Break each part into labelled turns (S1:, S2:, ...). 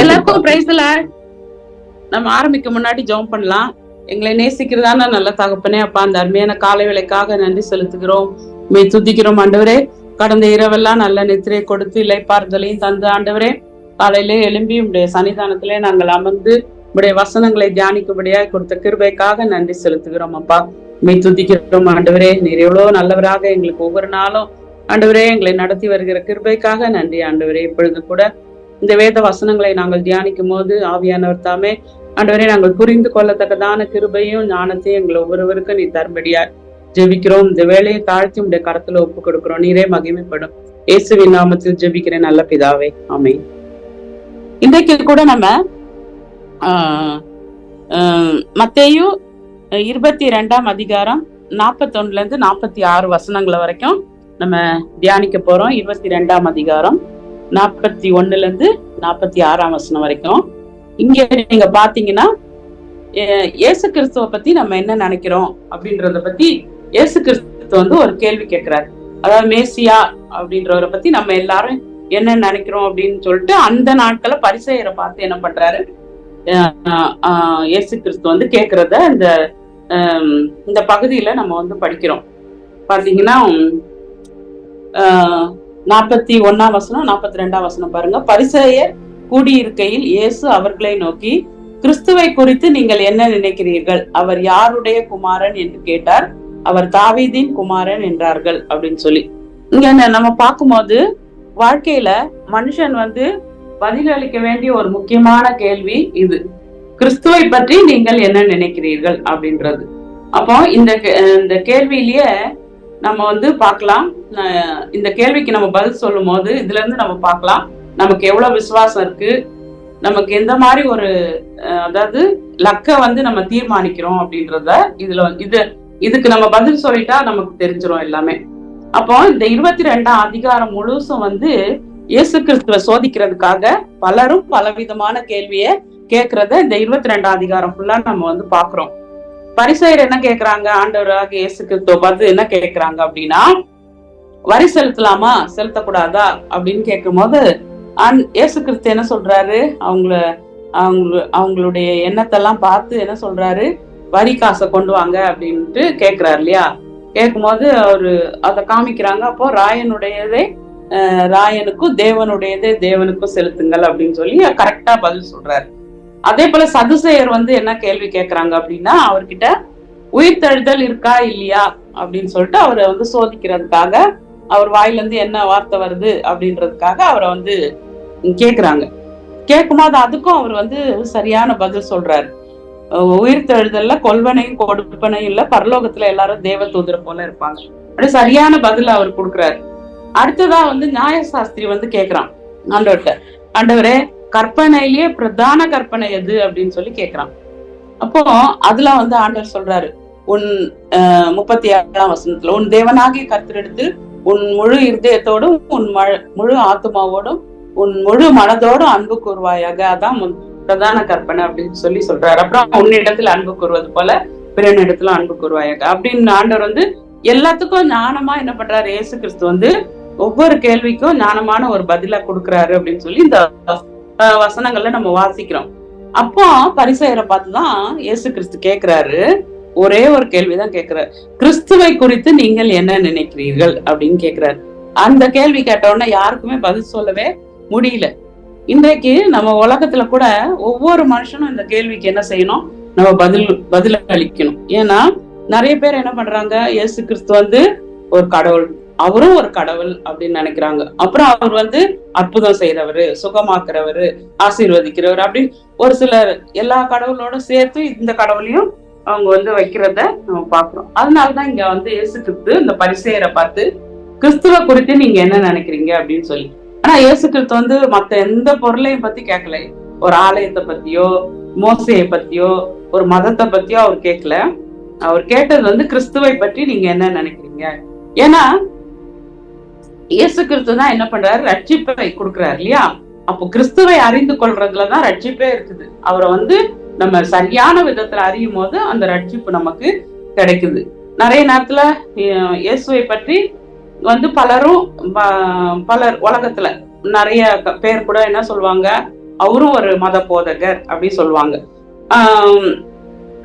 S1: எல்லாருக்கும் பிரைஸ்ல நம்ம ஆரம்பிக்க முன்னாடி ஜெபம் பண்ணலாம். எங்களை நேசிக்கிறதான நல்ல தகப்பனே அப்பா, அந்த அருமையான காலை வேளைக்காக நன்றி செலுத்துகிறோம், துதிக்கிறோம் ஆண்டவரே. கடந்த இரவெல்லாம் நல்ல நித்திரை கொடுத்து இலைப்பாறுதலையும் தந்து ஆண்டவரே, காலையிலே எழும்பி உடைய சன்னிதானத்திலே நாங்கள் அமர்ந்து உடைய வசனங்களை தியானிக்கும்படியாக கொடுத்த கிருபைக்காக நன்றி செலுத்துகிறோம் அப்பா. துதிக்கிறோம் ஆண்டவரே. நீர் எவ்வளவு நல்லவராக எங்களுக்கு ஒவ்வொரு நாளும் ஆண்டவரே எங்களை நடத்தி வருகிற கிருபைக்காக நன்றி ஆண்டவரே. இப்பொழுது கூட இந்த வேத வசனங்களை நாங்கள் தியானிக்கும் போது ஆவியானவர் தாமே ஆண்டவரே நாங்கள் புரிந்து கொள்ளத்தக்கதான கிருபையும் ஞானத்தையும் எங்களை ஒவ்வொருவருக்கும் நீ தரும்படியா ஜெபிக்கிறோம். இந்த வேலையை தாழ்த்தி உடைய கரத்துல ஒப்பு கொடுக்கிறோம். நீரே மகிமைப்படும். இயேசுவின் நாமத்தில் ஜெபிக்கிறேன் நல்ல பிதாவே, ஆமென். இன்றைக்கு கூட நம்ம மத்தேயு 22ஆம் அதிகாரம் 41 இருந்து 46 வசனங்களை வரைக்கும் நம்ம தியானிக்க போறோம். 22ஆம் அதிகாரம் 41 இருந்து 46ஆம் வசனம் வரைக்கும். இங்க நீங்க பாத்தீங்கன்னா இயேசு கிறிஸ்துவ பத்தி நம்ம என்ன நினைக்கிறோம் அப்படின்றத பத்தி இயேசு கிறிஸ்து வந்து ஒரு கேள்வி கேட்கிறாரு. அதாவது மேசியா அப்படின்றவரை பத்தி நம்ம எல்லாரும் என்ன நினைக்கிறோம் அப்படின்னு சொல்லிட்டு அந்த நாட்களை பரிசேயரை பார்த்து என்ன பண்றாரு, இயேசு கிறிஸ்து வந்து கேக்குறத இந்த பகுதியில நம்ம வந்து படிக்கிறோம். பாத்தீங்கன்னா 41ஆம் வசனம் 42ஆம் வசனம் பாருங்க. பரிசேயர் கூடியிருக்கையில் இயேசு அவர்களை நோக்கி, கிறிஸ்துவை குறித்து நீங்கள் என்ன நினைக்கிறீர்கள்? அவர் யாருடைய குமாரன் என்று கேட்டார். அவர் தாவீதின் குமாரன் என்றார்கள் அப்படின்னு சொல்லி. இங்க நம்ம பார்க்கும்போது வாழ்க்கையில மனுஷன் வந்து பதிலளிக்க வேண்டிய ஒரு முக்கியமான கேள்வி இது, கிறிஸ்துவை பற்றி நீங்கள் என்ன நினைக்கிறீர்கள் அப்படின்றது. அப்போ இந்த கேள்வியிலேயே நம்ம வந்து பார்க்கலாம், இந்த கேள்விக்கு நம்ம பதில் சொல்லும் போது இதுல இருந்து நம்ம பார்க்கலாம் நமக்கு எவ்வளவு விசுவாசம் இருக்கு, நமக்கு எந்த மாதிரி ஒரு அதாவது லக்க வந்து நம்ம தீர்மானிக்கிறோம் அப்படின்றத இதுக்கு நம்ம பதில் சொல்லிட்டா நமக்கு தெரிஞ்சிடும் எல்லாமே. அப்போ இந்த 22ஆம் அதிகாரம் முழுசும் வந்து இயேசு கிறிஸ்துவ சோதிக்கிறதுக்காக பலரும் பலவிதமான கேள்விய கேட்கறத இந்த 22ஆம் அதிகாரம் ஃபுல்லா நம்ம வந்து பாக்குறோம். பரிசேயர் என்ன கேக்குறாங்க, ஆண்டவராக இயேசு கிறிஸ்துவ பார்த்து என்ன கேக்குறாங்க அப்படின்னா, வரி செலுத்தலாமா செலுத்தக்கூடாதா அப்படின்னு கேட்கும் போது இயேசு கிறிஸ்து என்ன சொல்றாரு, அவங்களுடைய எண்ணத்தெல்லாம் பார்த்து என்ன சொல்றாரு, வரி காசை கொண்டு வாங்க அப்படின்ட்டு கேக்குறாரு இல்லையா. கேட்கும் போது அவரு அதை காமிக்கிறாங்க. அப்போ ராயனுடையதே ராயனுக்கும் தேவனுடையதே தேவனுக்கும் செலுத்துங்கள் அப்படின்னு சொல்லி கரெக்டா பதில் சொல்றாரு. அதே போல சதுசேயர் வந்து என்ன கேள்வி கேட்கறாங்க அப்படின்னா, அவர்கிட்ட உயிர்த்தெழுதல் இருக்கா இல்லையா அப்படின்னு சொல்லிட்டு அவரை வந்து சோதிக்கிறதுக்காக, அவர் வாயில இருந்து என்ன வார்த்தை வருது அப்படின்றதுக்காக அவரை வந்து கேக்குறாங்க. கேட்கும்போது அதுக்கும் அவர் வந்து சரியான பதில் சொல்றாரு. உயிர்த்தெழுதல்ல கொல்வனையும் கொடுப்பனையும் இல்ல, பரலோகத்துல எல்லாரும் தேவ தூதரை போல இருப்பாங்க அப்படி சரியான பதில் அவர் கொடுக்குறாரு. அடுத்ததா வந்து நியாயசாஸ்திரி வந்து கேக்குறான் ஆண்டவர்கிட்ட, ஆண்டவரே கற்பனையிலேயே பிரதான கற்பனை எது அப்படின்னு சொல்லி கேக்குறான். அப்போ அதுல வந்து ஆண்டவர் சொல்றாரு, உன் 37ஆம் வசனத்துல, உன் தேவனாகிய கர்த்தரிடத்தில் உன் முழு இருதயத்தோடும் உன் முழு ஆத்மாவோடும் உன் முழு மனதோடும் அன்பு கூறுவாயாக, அதான் பிரதான கற்பனை அப்படின்னு சொல்லி சொல்றாரு. அப்புறம் உன்னிடத்துல அன்பு கூறுவது போல பிறனிடத்துல அன்பு கூறுவாயாக அப்படின்னு ஆண்டவர் வந்து எல்லாத்துக்கும் ஞானமா என்ன பண்றாரு, இயேசு கிறிஸ்து வந்து ஒவ்வொரு கேள்விக்கும் ஞானமான ஒரு பதிலா கொடுக்குறாரு அப்படின்னு சொல்லி இந்த வசனங்கள்ல நம்ம வாசிக்கிறோம். அப்போ பரிசேயரை பார்த்துதான் இயேசு கிறிஸ்து கேட்கிறாரு, ஒரே ஒரு கேள்விதான் கேட்கிறாரு, கிறிஸ்துவை குறித்து நீங்கள் என்ன நினைக்கிறீர்கள் அப்படின்னு கேட்கிறாரு. அந்த கேள்வி கேட்ட உடனே யாருக்குமே பதில் சொல்லவே முடியல. இன்றைக்கு நம்ம உலகத்துல கூட ஒவ்வொரு மனுஷனும் இந்த கேள்விக்கு என்ன செய்யணும், நம்ம பதில் அளிக்கணும். ஏன்னா நிறைய பேர் என்ன பண்றாங்க, இயேசு கிறிஸ்து வந்து ஒரு கடவுள், அவரும் ஒரு கடவுள் அப்படின்னு நினைக்கிறாங்க. அப்புறம் அவர் வந்து அற்புதம் செய்யறவரு, சுகமாக்குறவரு, ஆசீர்வதிக்கிறவர் அப்படின்னு ஒரு சிலர் எல்லா கடவுளோட சேர்த்து இந்த கடவுளையும் அவங்க வந்து வைக்கிறத நம்ம பாக்குறோம். அதனாலதான் இங்க வந்து இயேசு கிறிஸ்து இந்த பரிசேயரை பார்த்து கிறிஸ்துவ குறித்து நீங்க என்ன நினைக்கிறீங்க அப்படின்னு சொல்லி. ஆனா இயேசு கிறிஸ்து வந்து மத்த எந்த பொருளையும் பத்தி கேட்கல. ஒரு ஆலயத்தை பத்தியோ மோசையை பத்தியோ ஒரு மதத்தை பத்தியோ அவர் கேட்கல. அவர் கேட்டது வந்து கிறிஸ்துவை பற்றி நீங்க என்ன நினைக்கிறீங்க. ஏன்னா இயேசு கிறிஸ்து தான் என்ன பண்றாரு, ரட்சிப்பை கொடுக்குறாரு இல்லையா. அப்போ கிறிஸ்துவை அறிந்து கொள்றதுலதான் ரட்சிப்பே இருக்குது. அவரை வந்து நம்ம சரியான விதத்துல அறியும் போது அந்த ரட்சிப்பு நமக்கு கிடைக்குது. நிறைய நேரத்துல இயேசுவை பற்றி வந்து பலர் உலகத்துல நிறைய பேர் கூட என்ன சொல்லுவாங்க, அவரும் ஒரு மத போதகர் அப்படி சொல்லுவாங்க.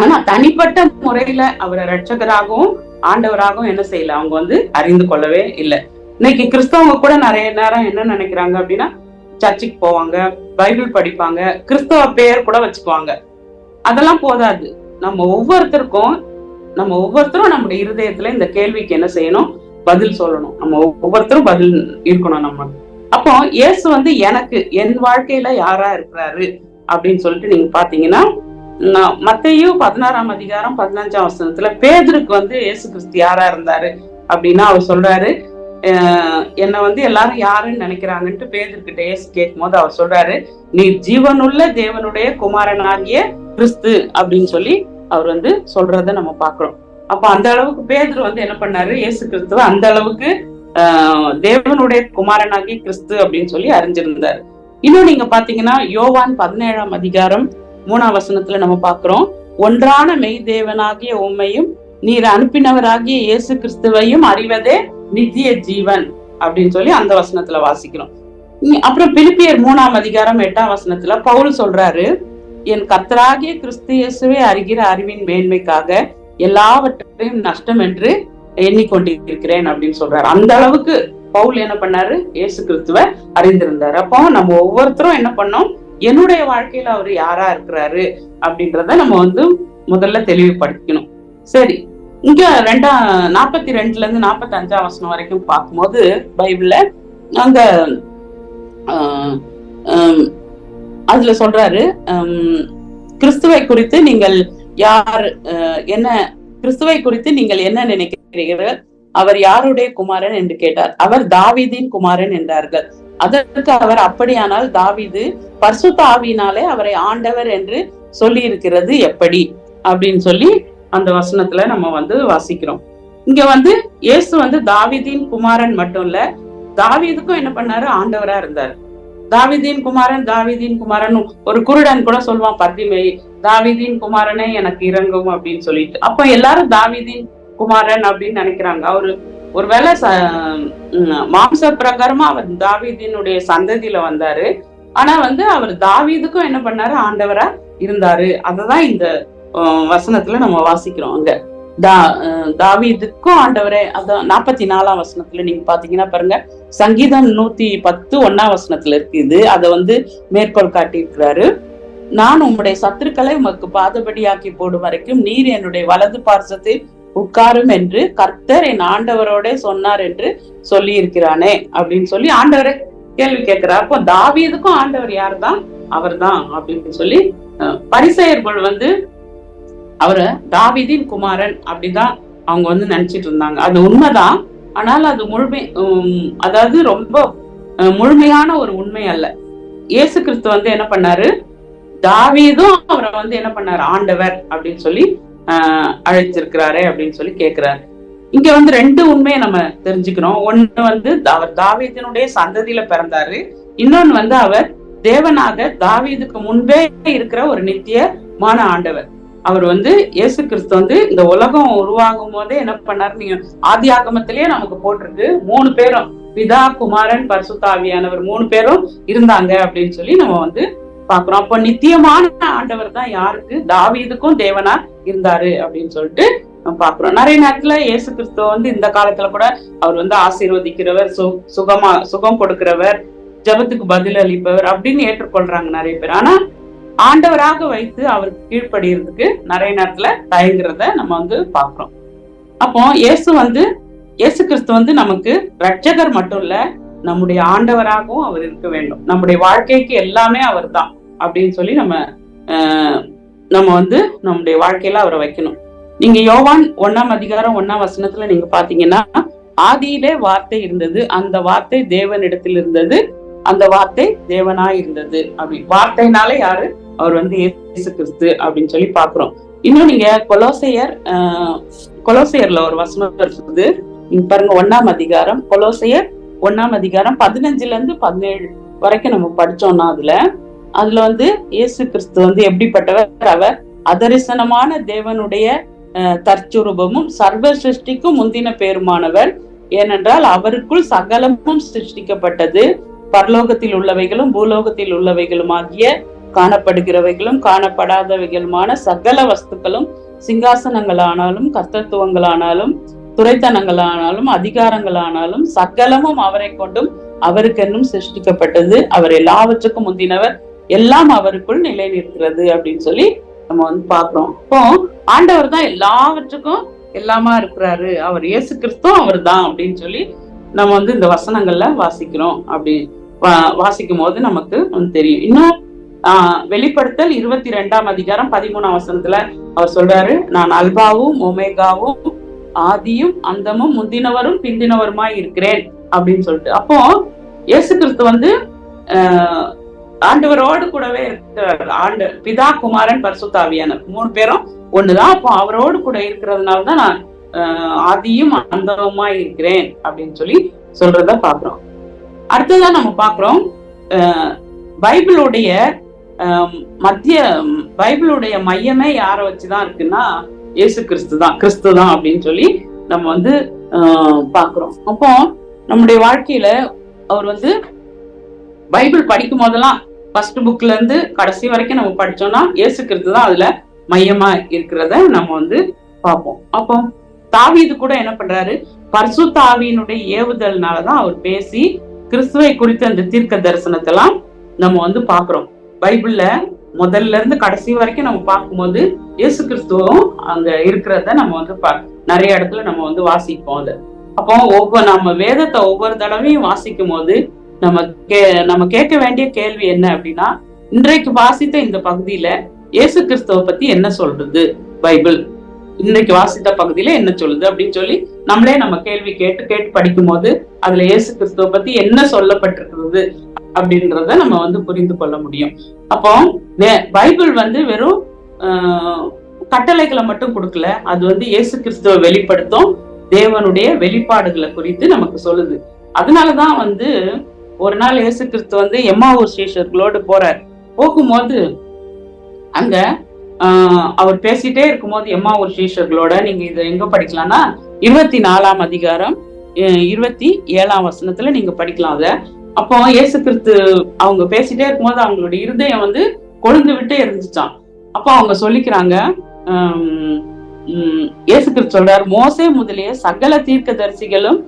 S1: ஆனா தனிப்பட்ட முறையில அவரை ரட்சகராகவும் ஆண்டவராகவும் என்ன செய்யல, அவங்க அறிந்து கொள்ளவே இல்லை. இன்னைக்கு கிறிஸ்தவங்க கூட நிறைய நேரம் என்ன நினைக்கிறாங்க அப்படின்னா, சர்ச்சுக்கு போவாங்க, பைபிள் படிப்பாங்க, கிறிஸ்தவ பேர் கூட வச்சுக்குவாங்க. அதெல்லாம் போதாது. நம்ம ஒவ்வொருத்தரும் நம்முடைய இருதயத்துல இந்த கேள்விக்கு என்ன செய்யணும், பதில் சொல்லணும். நம்ம ஒவ்வொருத்தரும் பதில் இருக்கணும் நம்ம. அப்போ இயேசு எனக்கு என் வாழ்க்கையில யாரா இருக்கிறாரு அப்படின்னு சொல்லிட்டு நீங்க பாத்தீங்கன்னா, மத்தேயு 16ஆம் அதிகாரம் 15ஆம் வசனத்துல பேதுருக்கு இயேசு கிறிஸ்து யாரா இருந்தாரு அப்படின்னா அவர் சொல்றாரு, என்னை எல்லாரும் யாருன்னு நினைக்கிறாங்கன்ட்டு பேதுருக்கிட்ட இயேசு கேட்கும் போது அவர் சொல்றாரு, நீ ஜீவனுள்ள தேவனுடைய குமாரனாகிய கிறிஸ்து அப்படின்னு சொல்லி அவர் சொல்றத நம்ம பாக்குறோம். அப்ப அந்த அளவுக்கு பேதுரு என்ன பண்ணாரு, இயேசு கிறிஸ்துவ அந்த அளவுக்கு தேவனுடைய குமாரனாகிய கிறிஸ்து அப்படின்னு சொல்லி அறிஞ்சிருந்தாரு. இன்னும் நீங்க பாத்தீங்கன்னா யோவான் 17ஆம் அதிகாரம் 3ஆம் வசனத்துல நம்ம பாக்குறோம், ஒன்றான மெய் தேவனாகிய உம்மையும் நீர் அனுப்பினவராகிய இயேசு கிறிஸ்துவையும் அறிவதே நித்திய ஜீவன் அப்படின்னு சொல்லி அந்த வசனத்துல வாசிக்கிறோம். அப்புறம் பிலிப்பியர் 3ஆம் அதிகாரம் 8ஆம் வசனத்துல பவுல் சொல்றாரு, என் கர்த்தராகிய கிறிஸ்து இயேசுவை அறிகிற அறிவின் மேன்மைக்காக எல்லாவற்றையும் நஷ்டம் என்று எண்ணிக்கொண்டிருக்கிறேன் அப்படின்னு சொல்றாரு. அந்த அளவுக்கு பவுல் என்ன பண்ணாரு, இயேசு கிறிஸ்துவ அறிந்திருந்தாரு. அப்போ நம்ம ஒவ்வொருத்தரும் என்ன பண்ணோம், என்னுடைய வாழ்க்கையில அவர் யாரா இருக்கிறாரு அப்படின்றத நம்ம முதல்ல தெளிவுபடுத்திக்கணும். சரி, இங்க 42ல இருந்து 45ஆம் வசனம் வரைக்கும் பார்க்கும்போது பைபிள்ல அங்க அதுல சொல்றாரு, கிறிஸ்துவை குறித்து நீங்கள் என்ன நினைக்கிறீர்கள், அவர் யாருடைய குமாரன் என்று கேட்டார். அவர் தாவீதின் குமாரன் என்றார்கள். அதற்கு அவர், அப்படியானால் தாவீது பரிசுத்த ஆவியினாலே அவரை ஆண்டவர் என்று சொல்லி இருக்கிறது எப்படி அப்படின்னு சொல்லி அந்த வசனத்துல நம்ம வாசிக்கிறோம். இங்க இயேசு தாவீதின் குமாரன் மட்டும் இல்ல, தாவீதுக்கும் என்ன பண்ணாரு, ஆண்டவரா இருந்தாரு. தாவீதின் குமாரன் ஒரு குருடன் கூட சொல்லுவான், பர்திமை, தாவீதின் குமாரனே எனக்கு இறங்கும் அப்படின்னு சொல்லிட்டு. அப்ப எல்லாரும் தாவீதின் குமாரன் அப்படின்னு நினைக்கிறாங்க. அவரு ஒருவேளை மாம்ச பிரகாரமா அவர் தாவீதினுடைய சந்ததியில வந்தாரு. ஆனா அவர் தாவீதுக்கும் என்ன பண்ணாரு, ஆண்டவரா இருந்தாரு. அததான் இந்த வசனத்துல நம்ம வாசிக்கிறோம். அங்க தாவீதுக்கும் ஆண்டவரே. அதான் 44ஆம் வசனத்துல நீங்க பாத்தீங்கன்னா பாருங்க, சங்கீதம் 110 1ஆம் வசனத்துல இருக்கு. இது அதை மேற்கோள் காட்டி இருக்கிறாரு. நான் உம்முடைய சத்துருக்களை உமக்கு பாதபடியாக்கி போடும் வரைக்கும் நீர் என்னுடைய வலது பார்சத்தில் உட்காரும் என்று கர்த்தர் என் ஆண்டவரோட சொன்னார் என்று சொல்லி இருக்கிறானே அப்படின்னு சொல்லி ஆண்டவரை கேள்வி கேட்கிறார். அப்போ தாவீதுக்கும் ஆண்டவர் யாருதான், அவர் தான் அப்படின்னு சொல்லி பரிசேயர்கள் அவரை தாவீதின் குமாரன் அப்படிதான் அவங்க நினைச்சிட்டு இருந்தாங்க. அது உண்மைதான். ஆனால் அது அதாவது ரொம்ப முழுமையான ஒரு உண்மை அல்ல. இயேசு கிறிஸ்து என்ன பண்ணாரு, தாவீதும் அவரை என்ன பண்ணாரு, ஆண்டவர் அப்படின்னு சொல்லி அழைச்சிருக்கிறாரே அப்படின்னு சொல்லி கேட்கிறாரு. இங்க ரெண்டு உண்மையை நம்ம தெரிஞ்சுக்கிறோம். ஒண்ணு அவர் தாவீதினுடைய சந்ததியில பிறந்தாரு. இன்னொன்னு அவர் தேவனாக தாவீதுக்கு முன்பே இருக்கிற ஒரு நித்தியமான ஆண்டவர். அவர் இயேசு கிறிஸ்து இந்த உலகம் உருவாகும் போதே என்ன பண்ணாரு, நீங்க ஆதி ஆகமத்திலேயே நமக்கு போட்டிருக்கு, 3 பேரும் பிதா குமாரன் பரிசுத்த ஆவியானவர் 3 பேரும் இருந்தாங்க அப்படின்னு சொல்லி நம்ம பாக்குறோம். அப்ப நித்தியமான ஆண்டவர் தான் யாருக்கு, தாவீதுக்கும் தேவனா இருந்தாரு அப்படின்னு சொல்லிட்டு பாக்குறோம். நிறைய நேரத்துல இயேசு கிறிஸ்துவ இந்த காலத்துல கூட அவர் ஆசீர்வதிக்கிறவர், சுகம் கொடுக்கிறவர், ஜபத்துக்கு பதில் அளிப்பவர் அப்படின்னு ஏற்றுக்கொள்றாங்க நிறைய பேர். ஆனா ஆண்டவராக வைத்து அவருக்கு கீழ்ப்படிறதுக்கு நிறைய நேரத்துல தயங்குறத நம்ம பாக்குறோம். அப்போ இயேசு கிறிஸ்து நமக்கு ரட்சகர் மட்டும் இல்ல, நம்முடைய ஆண்டவராகவும் அவர் இருக்க வேண்டும். நம்முடைய வாழ்க்கைக்கு எல்லாமே அவர் தான் அப்படின்னு சொல்லி நம்ம நம்முடைய வாழ்க்கையில அவரை வைக்கணும். நீங்க யோவான் 1ஆம் அதிகாரம் 1ஆம் வசனத்துல நீங்க பாத்தீங்கன்னா, ஆதியிலே வார்த்தை இருந்தது, அந்த வார்த்தை தேவனிடத்தில் இருந்தது, அந்த வார்த்தை தேவனாய் இருந்தது. அப்படி வார்த்தைனாலே யாரு, அவர் இயேசு கிறிஸ்து அப்படின்னு சொல்லி பாக்குறோம். இன்னும் நீங்க கொலோசையர்ல ஒரு வசனம் இருக்குது, நீங்க பாருங்க 1ஆம் அதிகாரம், கொலோசையர் 1ஆம் அதிகாரம் 15ல இருந்து 17 வரைக்கும் நம்ம படிச்சோம்னா அதுல இயேசு கிறிஸ்து எப்படிப்பட்டவர், அவர் அதரிசனமான தேவனுடைய தற்சுரூபமும் சர்வ சிருஷ்டிக்கும் முந்தின பேருமானவர். ஏனென்றால் அவருக்குள் சகலமும் சிருஷ்டிக்கப்பட்டது, பரலோகத்தில் உள்ளவைகளும் பூலோகத்தில் உள்ளவைகளும் ஆகிய காணப்படுகிறவைகளும் காணப்படாதவைகளுமான சகல வஸ்துக்களும், சிங்காசனங்களானாலும் கர்த்தத்துவங்களானாலும் துரைத்தனங்களானாலும் அதிகாரங்களானாலும் சகலமும் அவரை கொண்டும் அவருக்கென்னும் சிருஷ்டிக்கப்பட்டது. அவர் எல்லாவற்றுக்கும் முந்தினவர், எல்லாம் அவருக்குள் நிலை நிற்கிறது அப்படின்னு சொல்லி நம்ம வந்து பாக்குறோம். இப்போ ஆண்டவர் தான் எல்லாவற்றுக்கும் எல்லாமா இருக்கிறாரு, அவர் இயேசு கிறிஸ்துவும் அவர் தான் அப்படின்னு சொல்லி நம்ம வந்து இந்த வசனங்கள்ல வாசிக்கிறோம். அப்படி வாசிக்கும் போது நமக்கு வந்து தெரியும். இன்னும் வெளிப்படுத்தல் 22ஆம் அதிகாரம் 13ஆம் வசனத்துல அவர் சொல்றாரு, நான் அல்பாவும் ஒமேகாவும் ஆதியும் அந்தமும் முந்தினவரும் பிந்தினவருமாய் இருக்கிறேன் அப்படின்னு சொல்லிட்டு. அப்போ இயேசு கிறிஸ்து வந்து ஆண்டவரோடு கூடவே இருக்கிறார். பிதா குமாரன் பரிசுத்த ஆவியானவர் 3 பேரும் ஒண்ணுதான். அப்போ அவரோடு கூட இருக்கிறதுனாலதான் நான் ஆதியும் அந்தமுமாய் இருக்கிறேன் அப்படின்னு சொல்லி சொல்றத பாக்குறோம். அடுத்ததான் நம்ம பாக்குறோம், பைபிளுடைய பைபிளுடைய மையமே யாரை வச்சுதான் இருக்குன்னா இயேசு கிறிஸ்து தான் அப்படின்னு சொல்லி நம்ம வந்து பாக்குறோம். அப்போ நம்முடைய வாழ்க்கையில அவர் வந்து பைபிள் படிக்கும் போதெல்லாம் ஃபர்ஸ்ட் புக்ல இருந்து கடைசி வரைக்கும் நம்ம படிச்சோம்னா இயேசு கிறிஸ்து தான் அதுல மையமா இருக்கிறத நம்ம வந்து பார்ப்போம். அப்போ தாவீது கூட என்ன பண்றாரு, பரிசுத்த ஆவியினுடைய ஏவுதல்னாலதான் அவர் பேசி கிறிஸ்துவை குறித்த அந்த தீர்க்க தரிசனத்தெல்லாம் நம்ம வந்து பாக்குறோம். பைபிள்ல முதல்ல இருந்து கடைசி வரைக்கும் நம்ம பார்க்கும்போது இயேசு கிறிஸ்துவும் அங்க இருக்கிறத நம்ம வந்து நிறைய இடத்துல நம்ம வந்து வாசிப்போம். அது அப்போ நம்ம வேதத்தை ஒவ்வொரு தடவையும் வாசிக்கும் போது நம்ம கேட்க வேண்டிய கேள்வி என்ன அப்படின்னா, இன்றைக்கு வாசித்த இந்த பகுதியில இயேசு கிறிஸ்துவ பத்தி என்ன சொல்றது பைபிள், இன்றைக்கு வாசித்த பகுதியில என்ன சொல்லுது அப்படின்னு சொல்லி நம்மளே நம்ம கேள்வி கேட்டு படிக்கும் போது அதுல இயேசு கிறிஸ்துவ பத்தி என்ன சொல்லப்பட்டிருக்கிறது அப்படின்றத நம்ம வந்து புரிந்து கொள்ள முடியும். அப்போ பைபிள் வந்து வெறும் கட்டளைகளை மட்டும் கொடுக்கல, அது வந்து இயேசு கிறிஸ்துவ வெளிப்படுத்தும் தேவனுடைய வெளிப்பாடுகளை குறித்து நமக்கு சொல்லுது. அதனாலதான் வந்து ஒரு நாள் இயேசு கிறிஸ்து வந்து எம்மாவூர் சீஷர்களோடு போகும்போது அங்க அவர் பேசிட்டே இருக்கும்போது எம்மாவூர் சீஷர்களோட, நீங்க இதை எங்க படிக்கலாம்னா 24ஆம் அதிகாரம் 27ஆம் வசனத்துல நீங்க படிக்கலாம் அத. அப்போ இயேசு கிறிஸ்து அவங்க பேசிட்டே இருக்கும்போது அவங்களுடைய இருதயம் வந்து கொழுந்து விட்டு இருந்துச்சான். அப்போ அவங்க சொல்லிக்கிறாங்க, இயேசு கிறிஸ்து சொல்றாரு, மோசே முதலிய சகல தீர்க்கதரிசிகளும்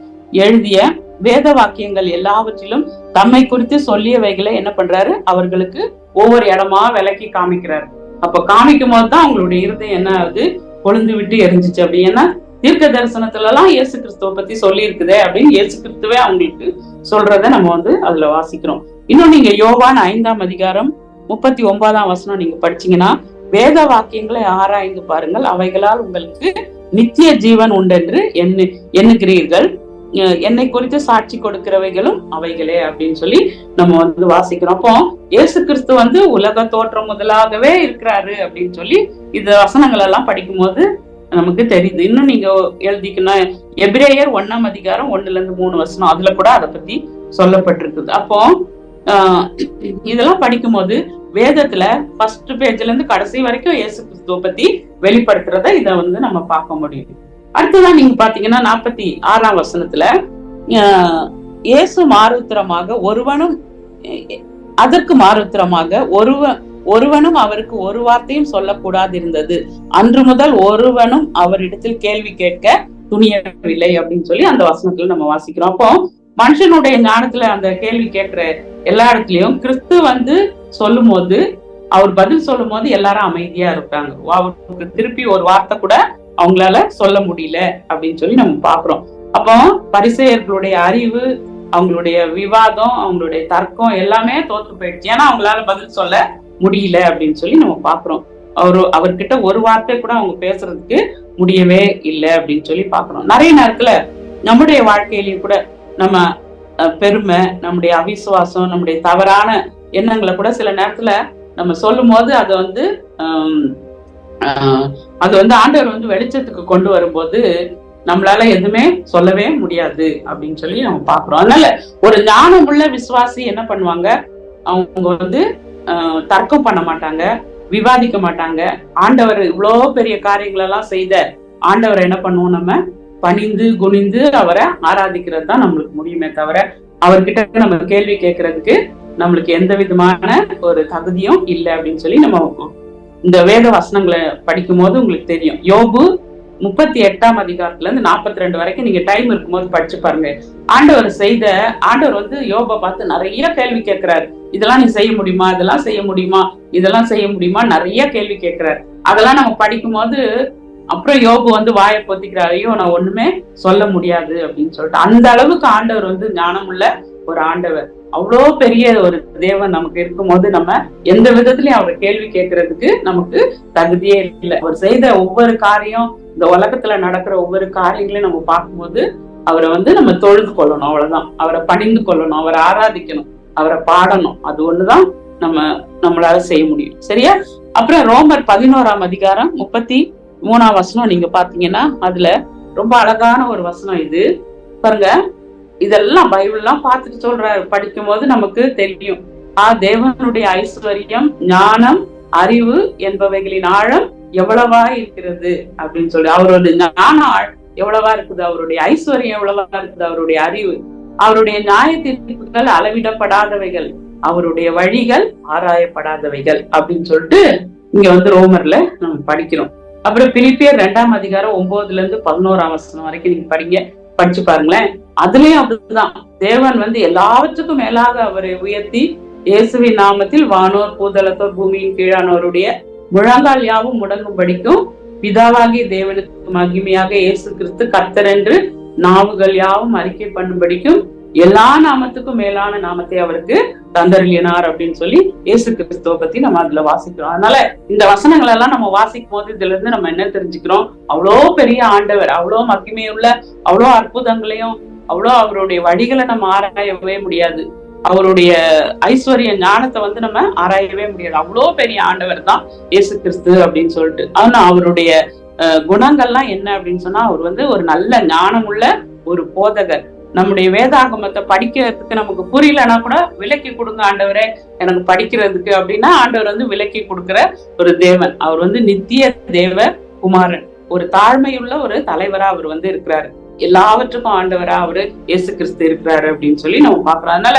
S1: எழுதிய வேத வாக்கியங்கள் எல்லாவற்றிலும் தம்மை குறித்து சொல்லியவைகளை என்ன பண்றாரு, அவர்களுக்கு ஒவ்வொரு இடமா விளக்கி காமிக்கிறாரு. அப்ப காமிக்கும் போதுதான் அவங்களுடைய இருதயம் என்ன ஆகுது, கொழுந்து விட்டு எரிஞ்சிச்சு. அப்படி ஏன்னா தீர்க்க தரிசனத்துல எல்லாம் இயேசு கிறிஸ்துவ பத்தி சொல்லி இருக்குதே அப்படின்னு இயேசு கிறிஸ்துவே அவங்களுக்கு சொல்றத நம்ம வந்து அதுல வாசிக்கிறோம். இன்னும் நீங்க யோவான் 5ஆம் அதிகாரம் 39ஆம் வசனம் நீங்க படிச்சீங்கன்னா, வேத வாக்கியங்களை ஆராய்ந்து பாருங்கள், அவைகளால் உங்களுக்கு நித்திய ஜீவன் உண்டென்று எண்ணுகிறீர்கள், என்னை குறித்து சாட்சி கொடுக்கிறவைகளும் அவைகளே அப்படின்னு சொல்லி நம்ம வந்து வாசிக்கிறோம். அப்போ இயேசு கிறிஸ்து வந்து உலக தோற்றம் முதலாகவே இருக்கிறாரு அப்படின்னு சொல்லி இந்த வசனங்கள் எல்லாம் படிக்கும் போது நமக்கு தெரியுது. இன்னும் நீங்க எழுதிக்கணும், எபிரேயர் 1ஆம் அதிகாரம் 1-3 வசனம், அதுல கூட அதை பத்தி சொல்லப்பட்டிருக்குது. அப்போ இதெல்லாம் படிக்கும் போது வேதத்துல ஃபர்ஸ்ட் பேஜ்ல இருந்து கடைசி வரைக்கும் இயேசு கிறிஸ்துவ பத்தி வெளிப்படுத்துறத இதை வந்து நம்ம பார்க்க முடியும். அடுத்ததான் நீங்க பாத்தீங்கன்னா 46ஆம் வசனத்துல இயேசு மாறுத்திரமாக அதற்கு மாறுத்திரமாக ஒருவனும் அவருக்கு ஒரு வார்த்தையும் சொல்லக்கூடாது இருந்தது, அன்று முதல் ஒருவனும் அவரிடத்தில் கேள்வி கேட்க துணியவில்லை அப்படின்னு சொல்லி அந்த வசனத்துல நம்ம வாசிக்கிறோம். அப்போ மனுஷனுடைய ஞானத்துல அந்த கேள்வி கேட்கிற எல்லா இடத்துலயும் கிறிஸ்து வந்து சொல்லும் போது, அவர் பதில் சொல்லும் போது எல்லாரும் அமைதியா இருக்காங்க. அவருக்கு திருப்பி ஒரு வார்த்தை கூட அவங்களால சொல்ல முடியல அப்படின்னு சொல்லி நம்ம பாக்குறோம். அப்போ பரிசேயர்களுடைய அறிவு, அவங்களுடைய விவாதம், அவங்களுடைய தர்க்கம் எல்லாமே தோற்று போயிடுச்சு. ஏன்னா அவங்களால பதில் சொல்ல முடியல அப்படின்னு சொல்லி நம்ம பாக்குறோம். அவர்கிட்ட ஒரு வார்த்தை கூட அவங்க பேசுறதுக்கு முடியவே இல்லை அப்படின்னு சொல்லி பாக்குறோம். நிறைய நேரத்துல நம்முடைய வாழ்க்கையிலயும் கூட நம்ம பெருமை, நம்முடைய அவிசுவாசம், நம்முடைய தவறான எண்ணங்களை கூட சில நேரத்துல நம்ம சொல்லும் போது அது வந்து ஆண்டவர் வந்து வெளிச்சத்துக்கு கொண்டு வரும்போது நம்மளால எதுவுமே சொல்லவே முடியாது அப்படின்னு சொல்லி நம்ம பாக்குறோம். அதனால ஒரு ஞானம் உள்ள விசுவாசி என்ன பண்ணுவாங்க, அவங்க வந்து தர்க்கம் பண்ண மாட்டாங்க, விவாதிக்க மாட்டாங்க. ஆண்டவர் இவ்வளவு பெரிய காரியங்கள் எல்லாம் செய்த ஆண்டவரை என்ன பண்ணுவோம், நம்ம பணிந்து குனிந்து அவரை ஆராதிக்கிறது தான் நம்மளுக்கு முடியுமே தவிர அவர்கிட்ட நம்ம கேள்வி கேட்கறதுக்கு நம்மளுக்கு எந்த விதமான ஒரு தகுதியும் இல்லை அப்படின்னு சொல்லி நம்ம இந்த வேத வசனங்களை படிக்கும் போது உங்களுக்கு தெரியும். யோபு 38ஆம் அதிகாரத்துல இருந்து 42 வரைக்கும் நீங்க டைம் இருக்கும்போது படிச்சு பாருங்க. ஆண்டவர் வந்து யோபை பார்த்து நிறைய கேள்வி கேட்கிறாரு. இதெல்லாம் நீ செய்ய முடியுமா, இதெல்லாம் செய்ய முடியுமா, இதெல்லாம் செய்ய முடியுமா, நிறைய கேள்வி கேட்கிறாரு. அதெல்லாம் நம்ம படிக்கும் போது அப்புறம் யோபு வந்து வாயை பொத்திக்கிறாரு, ஐயோ நான் ஒண்ணுமே சொல்ல முடியாது அப்படின்னு சொல்லிட்டு. அந்த அளவுக்கு ஆண்டவர் வந்து ஞானம் உள்ள ஒரு ஆண்டவர். அவ்வளோ பெரிய ஒரு தேவன் நமக்கு இருக்கும் போது நம்ம எந்த விதத்திலயும் அவரை கேள்வி கேட்கறதுக்கு நமக்கு தகுதியே இல்லை. அவர் செய்த ஒவ்வொரு காரியம், இந்த உலகத்துல நடக்கிற ஒவ்வொரு காரியங்களையும் நம்ம பார்க்கும்போது அவரை வந்து நம்ம தொழுது கொள்ளணும், அவ்வளவுதான். அவரை பணிந்து கொள்ளணும், அவரை ஆராதிக்கணும், அவரை பாடணும். அது ஒண்ணுதான் நம்மளால செய்ய முடியும். சரியா? அப்புறம் ரோமர் 11ஆம் அதிகாரம் 33ஆம் வசனம் நீங்க பாத்தீங்கன்னா அதுல ரொம்ப அழகான ஒரு வசனம் இது பாருங்க. இதெல்லாம் பைபிள்லாம் பார்த்துட்டு சொல்றாரு. படிக்கும் போது நமக்கு தெரியும், தேவனுடைய ஐஸ்வர்யம், ஞானம், அறிவு என்பவைகளின் ஆழம் எவ்வளவா இருக்கிறது அப்படின்னு சொல்லி. அவருடைய ஞானம் எவ்வளவா இருக்குது, அவருடைய ஐஸ்வர்யம் எவ்வளவா இருக்குது, அவருடைய அறிவு, அவருடைய நியாய தீர்ப்புகள் அளவிடப்படாதவைகள், அவருடைய வழிகள் ஆராயப்படாதவைகள் அப்படின்னு சொல்லிட்டு இங்க வந்து ரோமர்ல நம்ம படிக்கிறோம். அப்புறம் பிலிப்பியர் 2ஆம் அதிகாரம் 9ல இருந்து 11ஆம் வசனம் வரைக்கும் நீங்க படிச்சு பாருங்களேன். அதுலயும் அப்படிதான் தேவன் வந்து எல்லாவற்றுக்கும் மேலாக அவரை உயர்த்தி இயேசுவின் நாமத்தில் வானோர் பூதலத்தோர் பூமியின் கீழானோருடைய முழங்கால் யாவும் முடங்கும்படிக்கும் பிதாவாகிய தேவனுக்கு மகிமையாக இயேசு கிறிஸ்து கர்த்தர் என்று நாவுகள் யாவும் அறிக்கை பண்ணும்படிக்கும் எல்லா நாமத்துக்கும் மேலான நாமத்தை அவருக்கு தந்தருளினார் அப்படின்னு சொல்லி இயேசு கிறிஸ்துவ பத்தி நம்ம அதுல வாசிக்கிறோம். அதனால இந்த வசனங்கள் எல்லாம் நம்ம வாசிக்கும் போது இதுல இருந்து நம்ம என்ன தெரிஞ்சுக்கிறோம், அவ்வளோ பெரிய ஆண்டவர், அவ்வளோ மகிமையுள்ள, அவ்வளோ அற்புதங்களையும், அவ்வளோ அவருடைய வழிகளை நம்ம ஆராயவே முடியாது. அவருடைய ஐஸ்வர்ய ஞானத்தை வந்து நம்ம ஆராயவே முடியாது. அவ்வளோ பெரிய ஆண்டவர் தான் இயேசு கிறிஸ்து அப்படின்னு சொல்லிட்டு. ஆனா அவருடைய குணங்கள்லாம் என்ன அப்படின்னு சொன்னா, அவர் வந்து ஒரு நல்ல ஞானமுள்ள ஒரு போதகர். நம்முடைய வேதாகமத்தை படிக்கிறதுக்கு நமக்கு புரியலன்னா கூட விலக்கி கொடுங்க ஆண்டவரே எனக்கு படிக்கிறதுக்கு அப்படின்னா ஆண்டவர் வந்து விலக்கி கொடுக்கிற ஒரு தேவன். அவர் வந்து நித்திய தேவ குமாரன், ஒரு தாழ்மையுள்ள ஒரு தலைவரா அவர் வந்து இருக்கிறாரு. எல்லாவற்றுக்கும் ஆண்டவரா அவரு இயேசு கிறிஸ்து இருக்கிறாரு அப்படின்னு சொல்லி நம்ம பாக்குறோம். அதனால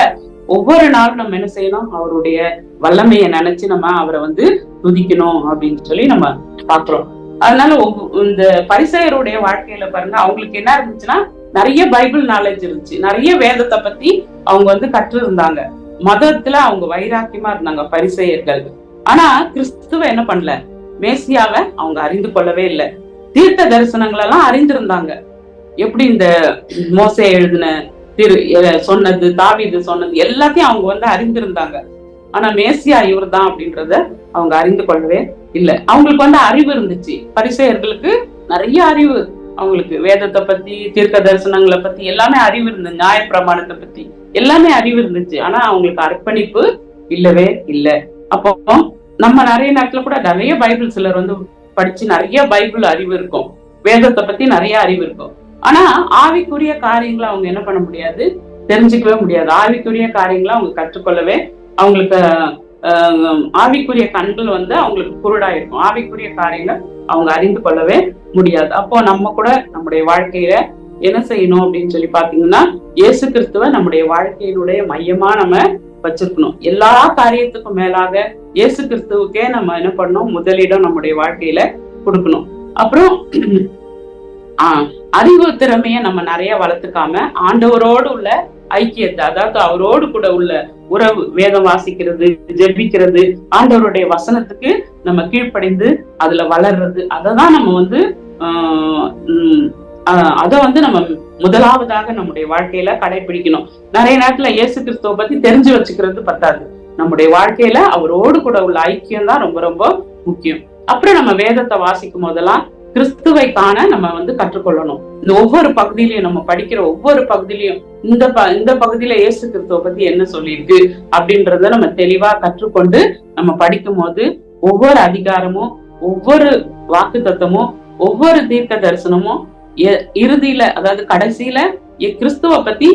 S1: ஒவ்வொரு நாளும் நம்ம என்ன செய்யணும், அவருடைய வல்லமையை நினைச்சு நம்ம அவரை வந்து துதிக்கணும் அப்படின்னு சொல்லி நம்ம பாக்குறோம். அதனால இந்த பரிசேயருடைய வாழ்க்கையில பாருங்க, அவங்களுக்கு என்ன இருந்துச்சுன்னா நிறைய பைபிள் நாலேஜ் இருந்துச்சு, நிறைய வேதத்தை பத்தி அவங்க வந்து கற்று இருந்தாங்க. மதத்துல அவங்க வைராக்கியமா இருந்தாங்க பரிசேயர்கள். ஆனா கிறிஸ்துவ என்ன பண்ணல, மேசியாவை அவங்க அறிந்து கொள்ளவே இல்லை. தீர்க்க தரிசனங்கள் எல்லாம் அறிந்திருந்தாங்க. எப்படி இந்த மோசே எழுதின சொன்னது, தாவீது சொன்னது எல்லாத்தையும் அவங்க வந்து அறிந்திருந்தாங்க. ஆனா மேசியா இவர் தான் அப்படின்றத அவங்க அறிந்து கொள்ளவே இல்லை. அவங்களுக்கு வந்து அறிவு இருந்துச்சு. பரிசேயர்களுக்கு நிறைய அறிவு, அவங்களுக்கு வேதத்தை பத்தி, தீர்க்க தரிசனங்களை பத்தி எல்லாமே அறிவு இருந்தது, நியாய பிரமாணத்தை பத்தி எல்லாமே அறிவு இருந்துச்சு. ஆனா அவங்களுக்கு அர்ப்பணிப்பு இல்லவே இல்லை. அப்போ நம்ம நிறைய நேரத்துல கூட நிறைய பைபிள் சிலர் வந்து படிச்சு நிறைய பைபிள் அறிவு இருக்கும், வேதத்தை பத்தி நிறைய அறிவு இருக்கும். ஆனா ஆவிக்குரிய காரியங்களை அவங்க என்ன பண்ண முடியாது, தெரிஞ்சுக்கவே முடியாது. ஆவிக்குரிய காரியங்களை அவங்க கற்றுக்கொள்ளவே, அவங்களுக்கு ஆவிக்குரிய கண்கள் வந்து அவங்களுக்கு குருடாயிருக்கும். ஆவிக்குரிய காரியங்கள் அவங்க அறிந்து கொள்ளவே முடியாது. அப்போ நம்ம கூட நம்முடைய வாழ்க்கையில என்ன செய்யணும் அப்படின்னு சொல்லி பாத்தீங்கன்னா, இயேசு கிறிஸ்துவ நம்முடைய வாழ்க்கையினுடைய மையமா நம்ம வச்சிருக்கணும். எல்லா காரியத்துக்கும் மேலாக இயேசு கிறிஸ்துவுக்கே நம்ம என்ன பண்ணணும், முதலிடம் நம்முடைய வாழ்க்கையில கொடுக்கணும். அப்புறம் அறிவு திறமைய நம்ம நிறைய வளர்த்துக்காம ஆண்டவரோடு உள்ள ஐக்கியத்தை, அதாவது அவரோடு கூட உள்ள உறவு, வேதம் வாசிக்கிறது, ஜெபிக்கிறது, ஆண்டவருடைய வசனத்துக்கு நம்ம கீழ்ப்படிந்து அதுல வளர்றது, அததான் நம்ம வந்து அத வந்து நம்ம முதலாவதாக நம்முடைய வாழ்க்கையில கடைபிடிக்கணும். நிறைய நேரத்துல இயேசு கிறிஸ்துவ பத்தி தெரிஞ்சு வச்சுக்கிறது பத்தாது, நம்முடைய வாழ்க்கையில அவரோடு கூட உள்ள ஐக்கியம் தான் ரொம்ப ரொம்ப முக்கியம். அப்புறம் நம்ம வேதத்தை வாசிக்கும் போதெல்லாம் கிறிஸ்துவை காண நம்ம வந்து கற்றுக்கொள்ளணும். இந்த ஒவ்வொரு பகுதியிலையும் நம்ம படிக்கிற ஒவ்வொரு பகுதியிலையும் இந்த பகுதியில இயேசு கிறிஸ்துவ பத்தி என்ன சொல்லியிருக்கு அப்படின்றத நம்ம தெளிவா கற்றுக்கொண்டு நம்ம படிக்கும் போது ஒவ்வொரு அதிகாரமும், ஒவ்வொரு வாக்கு தத்தமும், ஒவ்வொரு தீர்க்க தரிசனமும் இறுதியில, அதாவது கடைசியில கிறிஸ்துவ பத்தி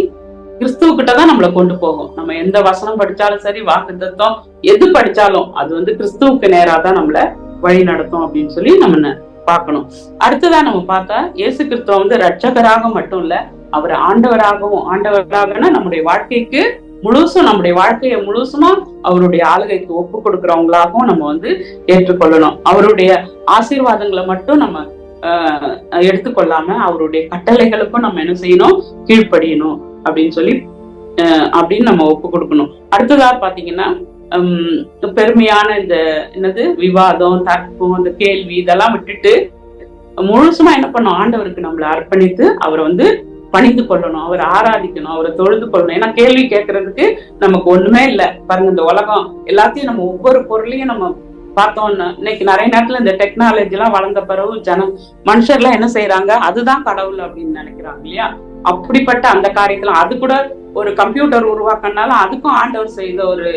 S1: கிறிஸ்துவகிட்டதான் நம்மளை கொண்டு போகும். நம்ம எந்த வசனம் படிச்சாலும் சரி, வாக்கு தத்துவம் எது படிச்சாலும் அது வந்து கிறிஸ்துவுக்கு நேரா தான் நம்மள வழி நடத்தும் அப்படின்னு சொல்லி நம்ம பார்க்கணும். அடுத்ததா நம்ம பார்த்தா, இயேசு கிறிஸ்துவ வந்து ரட்சகராக மட்டும் இல்ல, அவர் ஆண்டவராகனா நம்முடைய வாழ்க்கைக்கு முழுசும், நம்முடைய வாழ்க்கையை முழுசுமா அவருடைய ஆளுகைக்கு ஒப்பு கொடுக்கிறவங்களாகவும் நம்ம வந்து ஏற்றுக்கொள்ளணும். அவருடைய ஆசீர்வாதங்களை மட்டும் நம்ம எடுத்துக்கொள்ளாம அவருடைய கட்டளைகளுக்கும் நம்ம என்ன செய்யணும், கீழ்ப்படியணும் அப்படின்னு நம்ம ஒப்பு கொடுக்கணும். அடுத்ததா பாத்தீங்கன்னா பெருமையான இந்த விவாதம், தர்க்கம், இந்த கேள்வி இதெல்லாம் விட்டுட்டு முழுசுமா என்ன பண்ணும், ஆண்டவருக்கு நம்மளை அர்ப்பணித்து அவரை வந்து பணிந்து கொள்ளணும், அவரை ஆராதிக்கணும், அவரை தொழுது கொள்ளணும். ஏன்னா கேள்வி கேட்கறதுக்கு நமக்கு ஒண்ணுமே இல்லை பாருங்க. இந்த உலகம் எல்லாத்தையும் நம்ம ஒவ்வொரு பொருளையும் நம்ம பார்த்தோம்னா, இன்னைக்கு நிறைய நேரத்துல இந்த டெக்னாலஜி எல்லாம் வளர்ந்த பிறகு மனுஷர்லாம் என்ன செய்யறாங்க, அதுதான் கடவுள் அப்படின்னு நினைக்கிறாங்க இல்லையா? அப்படிப்பட்ட அந்த காரியத்துல அது கூட ஒரு கம்ப்யூட்டர் உருவாக்கினாலும் அதுக்கும் ஆண்டவர் செய்த ஒரு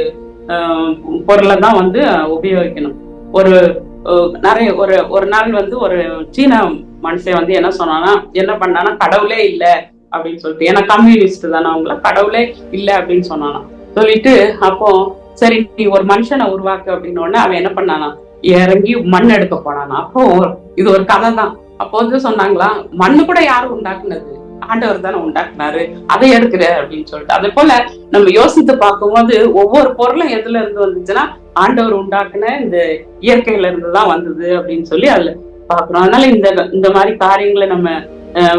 S1: பொருளை தான் வந்து உபயோகிக்கணும். ஒரு நாள் வந்து ஒரு சீன மனுஷன் வந்து என்ன பண்ணானா கடவுளே இல்ல அப்படின்னு சொல்லிட்டு, ஏன்னா கம்யூனிஸ்ட் தானே அவங்கள, கடவுளே இல்ல அப்படின்னு சொன்னானா. சொல்லிட்டு அப்போ சரி நீ ஒரு மனுஷனை உருவாக்கு அப்படின்னு உடனே அவன் என்ன பண்ணானா, இறங்கி மண் எடுக்க போனானா. அப்போ இது ஒரு கதை தான். அப்போ வந்து சொன்னாங்களா, மண்ணு கூட யாரும் உண்டாக்குனது, ஆண்டவர் தானே உண்டாக்குனாரு, அதை எடுக்கிற அப்படின்னு சொல்லிட்டு. அதே போல நம்ம யோசித்து பார்க்கும்போது ஒவ்வொரு பொருளும் எதுல இருந்து வந்துச்சுன்னா ஆண்டவர் உண்டாக்குன இந்த இயற்கையில இருந்துதான் வந்தது அப்படின்னு சொல்லி அதுல பாக்குறோம். அதனால இந்த மாதிரி காரியங்களை நம்ம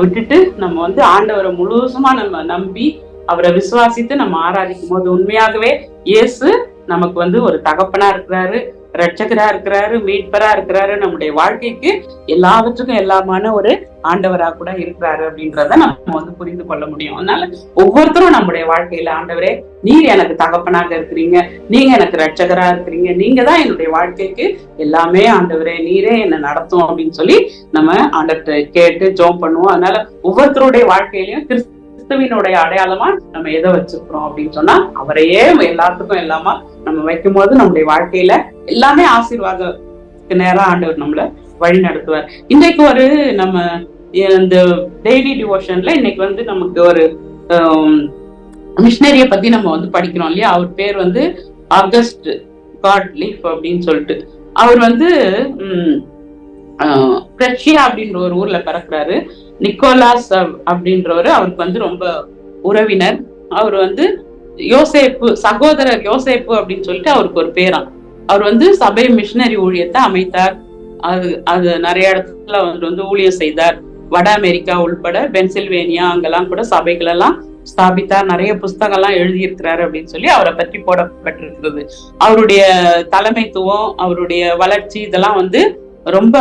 S1: விட்டுட்டு நம்ம வந்து ஆண்டவரை முழுசுமா நம்ம நம்பி அவரை விசுவாசித்து நம்ம ஆராதிக்கும் போது உண்மையாகவே இயேசு நமக்கு வந்து ஒரு தகப்பனா இருக்கிறாரு, ரட்சகரா இருக்கிறாரு, மீட்பரா இருக்கிறாரு, நம்முடைய வாழ்க்கைக்கு எல்லாவற்றுக்கும் எல்லாமான ஒரு ஆண்டவரா கூட இருக்கிறாரு அப்படின்றத நம்ம வந்து புரிந்து கொள்ள முடியும். அதனால ஒவ்வொருத்தரும் நம்முடைய வாழ்க்கையில ஆண்டவரே நீர் எனக்கு தகப்பனாக இருக்கிறீங்க, நீங்க எனக்கு ரட்சகரா இருக்கிறீங்க, நீங்க தான் என்னுடைய வாழ்க்கைக்கு எல்லாமே, ஆண்டவரே நீரே என்னை நடத்தும் அப்படின்னு சொல்லி நம்ம ஆண்டவர்கிட்ட கேட்டு ஜெபம் பண்ணுவோம். அதனால ஒவ்வொருத்தருடைய வாழ்க்கையிலையும் கிறிஸ்துவினுடைய அடையாளமா நம்ம எதை வச்சிருக்கிறோம் அப்படின்னு சொன்னா அவரையே எல்லாத்துக்கும் எல்லாமா நம்ம வைக்கும் போது நம்முடைய வாழ்க்கையில எல்லாமே ஆசீர்வாதத்துக்கு நேரம் ஆண்டவர் நம்மள வழி நடத்துவார். இன்னைக்கு ஒரு நம்ம இந்த டெய்லி டிவோஷன்ல இன்னைக்கு வந்து நமக்கு ஒரு மிஷனரிய பத்தி நம்ம வந்து படிக்கிறோம் இல்லையா? அவர் பேர் வந்து ஆகஸ்ட் காட்லீஃப் அப்படின்னு சொல்லிட்டு. அவர் வந்து பிரஷியா அப்படின்ற ஒரு ஊர்ல பிறக்கிறாரு. நிக்கோலாஸ் அப்படின்றவரு அவருக்கு வந்து ரொம்ப உறவினர். அவர் வந்து யோசேப்பு, சகோதரர் யோசேப்பு அப்படின்னு சொல்லிட்டு அவருக்கு ஒரு பேராம். அவர் வந்து சபை மிஷனரி ஊழியத்தை அமைத்தார். அது நிறைய இடத்துல வந்து ஊழியம் செய்தார். வட அமெரிக்கா உள்பட பென்சில்வேனியா அங்கெல்லாம் கூட சபைகள் எல்லாம் ஸ்தாபித்தார். நிறைய புஸ்தகம் எல்லாம் எழுதியிருக்கிறாரு அப்படின்னு சொல்லி அவரை பற்றி போடப்பட்டிருக்கிறது. அவருடைய தலைமைத்துவம், அவருடைய வளர்ச்சி இதெல்லாம் வந்து ரொம்ப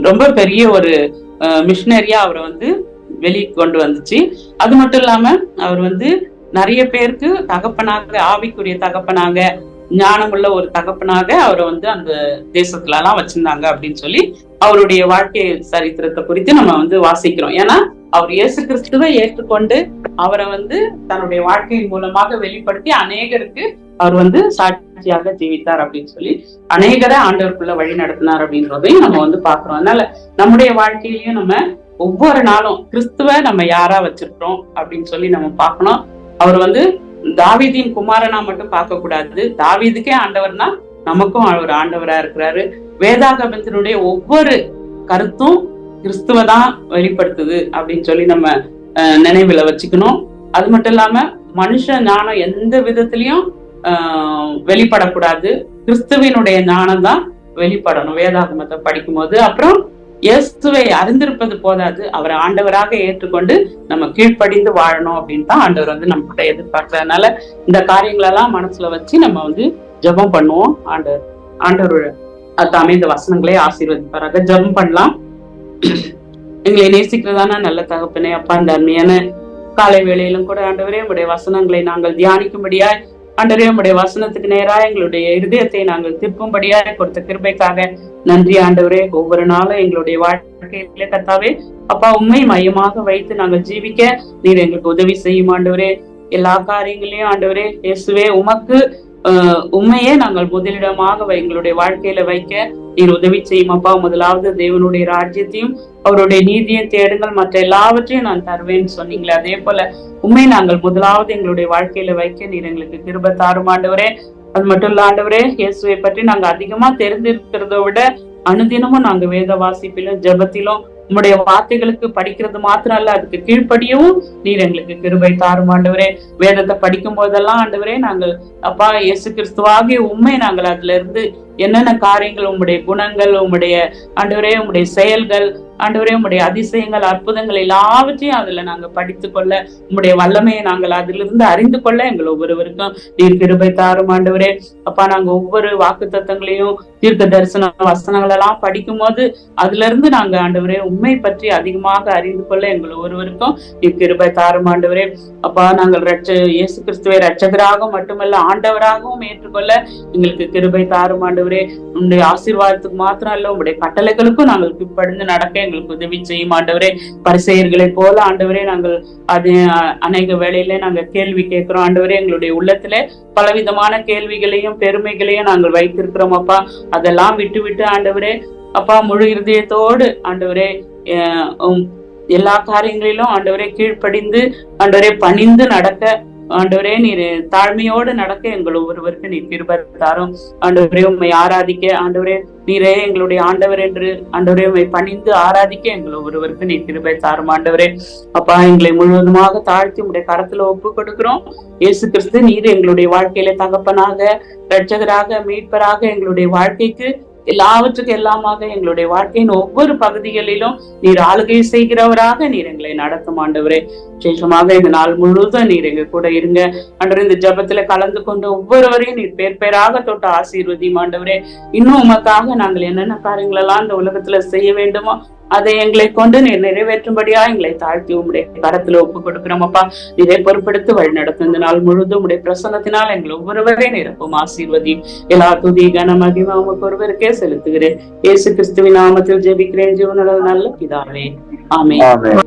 S1: ரொம்ப பெரிய ஒரு மிஷனரியா அவரை வந்து வெளியே கொண்டு வந்துச்சு. அது மட்டும் இல்லாம அவர் வந்து நிறைய பேருக்கு தகப்பனாக, ஆவிக்குரிய தகப்பனாக, ஞானமுள்ள ஒரு தகப்பனாக அவரை வந்து அந்த தேசத்துல எல்லாம் வச்சிருந்தாங்க அப்படின்னு சொல்லி அவருடைய வாழ்க்கை சரித்திரத்தை குறித்து நம்ம வந்து வாசிக்கிறோம். ஏன்னா அவர் இயேசு கிறிஸ்துவை ஏற்றுக்கொண்டு அவரை வந்து தன்னுடைய வாழ்க்கையின் மூலமாக வெளிப்படுத்தி அநேகருக்கு அவர் வந்து சாட்சியாக ஜீவித்தார் அப்படின்னு சொல்லி அநேகரை ஆண்டவருக்குள்ள வழி நடத்தினார் அப்படின்றதையும் நம்ம வந்து பாக்குறோம். அதனால நம்முடைய வாழ்க்கையிலயும் நம்ம ஒவ்வொரு நாளும் கிறிஸ்துவ நம்ம யாரா வச்சிருக்கிறோம் அப்படின்னு சொல்லி நம்ம பார்க்கணும். அவர் வந்து தாவீதின் குமாரனா மட்டும் பார்க்க கூடாது. தாவீதுக்கே ஆண்டவர்னா நமக்கும் அவர் ஆண்டவரா இருக்கிறாரு. வேதாகமத்தினுடைய ஒவ்வொரு கருத்தும் கிறிஸ்துவதான் வெளிப்படுத்துது அப்படின்னு சொல்லி நம்ம நினைவுல வச்சுக்கணும். அது மட்டும் இல்லாம மனுஷ ஞானம் எந்த விதத்திலையும் வெளிப்படக்கூடாது. கிறிஸ்துவினுடைய ஞானம் தான் வெளிப்படணும் வேதாகமத்தை படிக்கும் போது. அப்புறம் இயேசுவை அறிந்திருப்பது போதாது, அவரை ஆண்டவராக ஏற்றுக்கொண்டு நம்ம கீழ்ப்படிந்து வாழணும் அப்படின்னு தான் ஆண்டவர் வந்து நம்ம கிட்ட எதிர்பார்க்கறதுனால இந்த காரியங்களெல்லாம் மனசுல வச்சு நம்ம வந்து ஜெபம் பண்ணுவோம். ஆண்டவர் தாமே இந்த வசனங்களே ஆசீர்வதிப்பாராக. ஜெபம் பண்ணலாம். எங்களை நேசிக்கிறதான நல்ல தகப்பனே, அப்பா, இந்த அருமையான காலை வேளையிலும் கூட ஆண்டவரே உங்களுடைய வசனங்களை நாங்கள் தியானிக்கும்படியாய், ஆண்டவரே உங்களுடைய வசனத்துக்கு நேராக எங்களுடைய இருதயத்தை நாங்கள் திருப்பும்படியாக கொடுத்த கிருபைக்காக நன்றி ஆண்டவரே. ஒவ்வொரு நாளும் எங்களுடைய வாழ்க்கையில கர்த்தாவே அப்பா உண்மை மையமாக வைத்து நாங்கள் ஜீவிக்க நீர் எங்களுக்கு உதவி செய்யும் ஆண்டவரே. எல்லா காரியங்களையும் ஆண்டவரே இயேசுவே உமக்கு உண்மையே நாங்கள் முதலிடமாக எங்களுடைய வாழ்க்கையில வைக்க நீர் உதவி செய்யும் அப்பா. முதலாவது தேவனுடைய ராஜ்யத்தையும் அவருடைய நீதியையும் தேடுங்கள், மற்ற எல்லாவற்றையும் நான் தருவேன்னு சொன்னீங்களே, அதே போல உண்மை நாங்கள் முதலாவது எங்களுடைய வாழ்க்கையில வைக்க நீர் எங்களுக்கு கிருபை தாரும் ஆண்டவரே. அது மட்டும் இல்ல ஆண்டவரே, இயேசுவை பற்றி நாங்க அதிகமா தெரிந்திருக்கிறத விட அனுதினமும் நாங்க வேத வாசிப்பிலும் ஜெபத்திலும் உம்முடைய வார்த்தைகளுக்கு படிக்கிறது மாத்திரம் அல்ல, அதுக்கு கீழ்ப்படியவும் நீர் எங்களுக்கு கிருபை தாரும் ஆண்டவரே. வேதத்தை படிக்கும் போதெல்லாம் ஆண்டவரே நாங்கள் அப்பா இயேசு கிறிஸ்துவாகிய உண்மை நாங்கள் அதுல இருந்து என்னென்ன காரியங்கள், உம்முடைய குணங்கள், உம்முடைய ஆண்டவரே உம்முடைய செயல்கள், ஆண்டவரே உம்முடைய அதிசயங்கள், அற்புதங்கள் எல்லாவற்றையும் அதுல நாங்க படித்து கொள்ள, உம்முடைய வல்லமையை நாங்கள் அதிலிருந்து அறிந்து கொள்ள எங்கள் ஒவ்வொருவருக்கும் நீர் கிருபை தாரும் ஆண்டவரே. அப்பா நாங்க ஒவ்வொரு வாக்கு தத்தங்களையும் தீர்க்க தரிசன வசனங்கள் எல்லாம் படிக்கும் போது அதுல இருந்து நாங்க ஆண்டவரே உண்மை பற்றி அதிகமாக அறிந்து கொள்ள எங்கள் ஒவ்வொருவருக்கும் நீர் கிருபை தாரும் ஆண்டவரே. அப்பா நாங்கள் இயேசு கிறிஸ்துவை ரட்சகராக மட்டுமல்ல ஆண்டவராகவும் ஏற்றுக்கொள்ள எங்களுக்கு கிருபை தாரும் ஆண்டவரே. உங்களுடைய ஆசீர்வாதத்துக்கு மாத்திரம் அல்ல, உங்களுடைய கட்டளைகளுக்கும் நாங்கள் கீழ்ப்படிந்து நடக்க எங்களுக்கு உதவி செய்யும் ஆண்டவரே. பரிசேயர்களை போல ஆண்டவரே நாங்கள் அது அநேக வேளையில நாங்க கேள்வி கேட்கிறோம் ஆண்டவரே. எங்களுடைய உள்ளத்துல பலவிதமான கேள்விகளையும் பெருமைகளையும் நாங்கள் வைத்திருக்கிறோம் அப்பா. அதெல்லாம் விட்டு விட்டு ஆண்டவரே அப்பா முழு இருதயத்தோடு ஆண்டவரே எல்லா காரியங்களிலும் ஆண்டவரே கீழ்ப்படிந்து ஆண்டவரே பணிந்து நடக்க ஆண்டவரே நீர் தாழ்மையோடு நடக்க எங்கள் ஒவ்வொருவருக்கு நீர் கிருபை தாரும் ஆண்டவரே. உண்மை ஆராதிக்க ஆண்டவரே நீரே எங்களுடைய ஆண்டவர் என்று ஆண்டவரே உண்மை பணிந்து ஆராதிக்க எங்கள் ஒவ்வொருவருக்கு நீர் கிருபை தாரும் ஆண்டவரே. அப்பா எங்களை முழுவதுமாக தாழ்த்தி உங்களுடைய கரத்துல ஒப்பு கொடுக்கிறோம். இயேசு கிறிஸ்து நீர் எங்களுடைய வாழ்க்கையில தகப்பனாக, இரட்சகராக, மீட்பராக எங்களுடைய வாழ்க்கைக்கு எல்லாவற்றுக்கும் எல்லாமாக எங்களுடைய வாழ்க்கையின் ஒவ்வொரு பகுதிகளிலும் நீர் ஆளுகை செய்கிறவராக நீர் எங்களை நடத்தும் ஆண்டவரே. விசேஷமாக இந்த நாள் முழுவதும் நீர் எங்க கூட இருங்க ஆண்டவரே. இந்த ஜபத்துல கலந்து கொண்டு ஒவ்வொருவரையும் நீர் பேர் பேராக தொட்டு ஆசீர்வதியும் ஆண்டவரே. இன்னும் உமக்காக நாங்கள் என்னென்ன காரியங்கள் எல்லாம் இந்த உலகத்துல செய்ய வேண்டுமோ அதை எங்களை கொண்டு நீர் நிறைவேற்றும்படியா எங்களை தாழ்த்தி உங்களுடைய கரத்துல ஒப்பு கொடுக்கிறோம் அப்பா. இதை பொறுப்படுத்தி வழி நடத்தும் இந்த நாள் முழுவதும் உடைய பிரசன்னத்தினால் எங்கள் ஒவ்வொருவரே நிரப்பும் ஆசீர்வதியும். எல்லா துதி கன மகிமை உமக்கு ஒருவருக்கே செலுத்துகிறேன். இயேசு கிறிஸ்துவின் நாமத்தில் ஜெபிக்கிறேன் ஜீவனுள்ள நல்ல பிதாவே, ஆமென்.